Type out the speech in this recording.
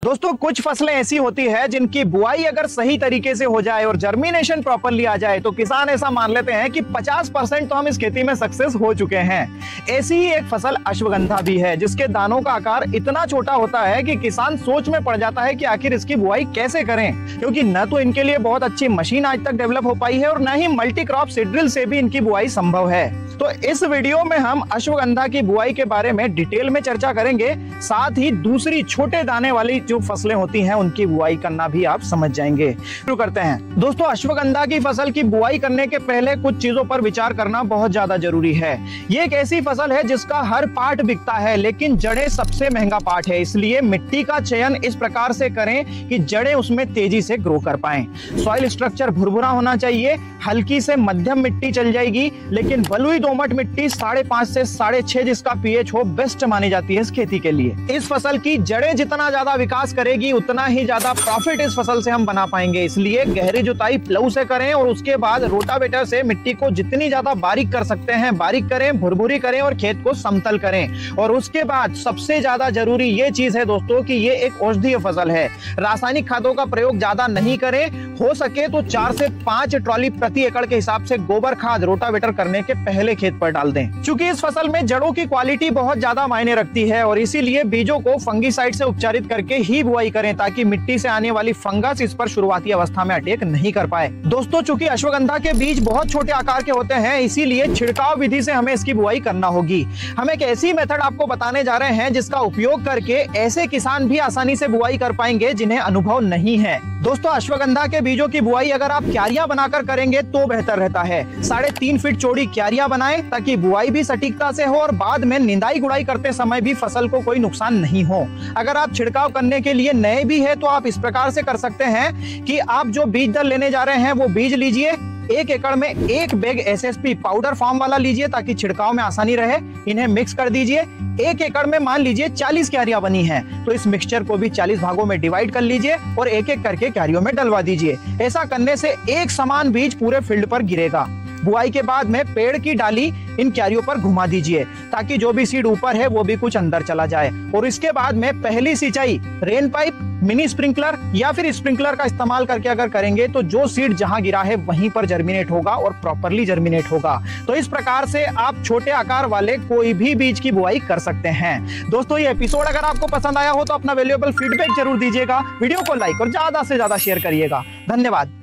दोस्तों कुछ फसलें ऐसी होती है जिनकी बुआई अगर सही तरीके से हो जाए और जर्मिनेशन प्रॉपरली आ जाए तो किसान ऐसा मान लेते हैं कि 50% तो हम इस खेती में सक्सेस हो चुके हैं। ऐसी ही एक फसल अश्वगंधा भी है जिसके दानों का आकार इतना छोटा होता है कि किसान सोच में पड़ जाता है कि आखिर इसकी बुआई कैसे करें, क्योंकि न तो इनके लिए बहुत अच्छी मशीन आज तक डेवलप हो पाई है और न ही मल्टी क्रॉप सीड ड्रिल से भी इनकी बुआई संभव है। तो इस वीडियो में हम अश्वगंधा की बुआई के बारे में डिटेल में चर्चा करेंगे, साथ ही दूसरी छोटे दाने वाली जो फसलें होती हैं उनकी बुआई करना भी आप समझ जाएंगे। शुरू करते हैं। दोस्तों अश्वगंधा की फसल की बुआई करने के पहले कुछ चीजों पर विचार करना बहुत ज्यादा जरूरी है। ये एक ऐसी फसल है जिसका हर पार्ट बिकता है लेकिन जड़ें सबसे महंगा पार्ट है, इसलिए मिट्टी का चयन इस प्रकार से करें कि जड़ें उसमें तेजी से ग्रो कर पाएं। सॉइल स्ट्रक्चर भुरभुरा होना चाहिए, हल्की से मध्यम मिट्टी चल जाएगी लेकिन बलुई दोमट मिट्टी 5.5 से 6.5 जिसका पीएच हो बेस्ट मानी जाती है इस खेती के लिए। इस फसल की जड़ें जितना ज्यादा विकास करेगी उतना ही ज्यादा प्रॉफिट इस फसल से हम बना पाएंगे, इसलिए गहरी जुताई प्लऊ से करें और उसके बाद रोटावेटर से मिट्टी को जितनी ज्यादा बारीक कर सकते हैं बारीक करें, भुरभुरी करें और खेत को समतल करें। और उसके बाद सबसे ज्यादा जरूरी ये चीज है दोस्तों कि ये एक औषधीय फसल है, रासायनिक खादों का प्रयोग ज्यादा नहीं करें, हो सके तो 4 से 5 ट्रॉली प्रति एकड़ के हिसाब से गोबर खाद रोटावेटर करने के पहले खेत पर डाल दें। चूंकि इस फसल में जड़ों की क्वालिटी बहुत ज्यादा मायने रखती है और इसीलिए बीजों को फंगीसाइड से उपचारित करके ही बुआई करें ताकि मिट्टी से आने वाली फंगस इस पर शुरुआती अवस्था में अटैक नहीं कर पाए। दोस्तों चूंकि अश्वगंधा के बीज बहुत छोटे आकार के होते हैं इसीलिए छिड़काव विधि से हमें इसकी बुआई करना होगी। हम एक ऐसी मेथड आपको बताने जा रहे हैं जिसका उपयोग करके ऐसे किसान भी आसानी से बुआई कर पाएंगे जिन्हें अनुभव नहीं है। दोस्तों अश्वगंधा के बीजों की बुआई अगर आप क्यारियां बनाकर करेंगे तो बेहतर रहता है। 3.5 फीट चौड़ी क्यारियां बनाएं ताकि बुआई भी सटीकता से हो और बाद में निंदाई गुड़ाई करते समय भी फसल को कोई नुकसान नहीं हो। अगर आप छिड़काव करने के लिए नए भी है तो आप इस प्रकार से कर सकते हैं कि आप जो बीज दल लेने जा रहे हैं वो बीज लीजिए, 1 एकड़ में 1 बैग एसएसपी पाउडर फॉर्म वाला लीजिए ताकि छिड़काव में आसानी रहे, इन्हें मिक्स कर दीजिए। 1 एकड़ में मान लीजिए 40 क्यारियां बनी हैं तो इस मिक्सचर को भी 40 भागों में डिवाइड कर लीजिए और एक एक करके क्यारियों में डलवा दीजिए। ऐसा करने से एक समान बीज पूरे फील्ड पर गिरेगा। बुआई के बाद में पेड़ की डाली इन क्यारियों पर घुमा दीजिए ताकि जो भी सीड ऊपर है वो भी कुछ अंदर चला जाए। और इसके बाद में पहली सिंचाई रेन पाइप, मिनी स्प्रिंकलर या फिर स्प्रिंकलर का इस्तेमाल करके अगर करेंगे तो जो सीड जहां गिरा है वहीं पर जर्मिनेट होगा और प्रॉपरली जर्मिनेट होगा। तो इस प्रकार से आप छोटे आकार वाले कोई भी बीज की बुआई कर सकते हैं। दोस्तों ये एपिसोड अगर आपको पसंद आया हो तो अपना वैल्यूएबल फीडबैक जरूर दीजिएगा, वीडियो को लाइक और ज्यादा से ज्यादा शेयर करिएगा। धन्यवाद।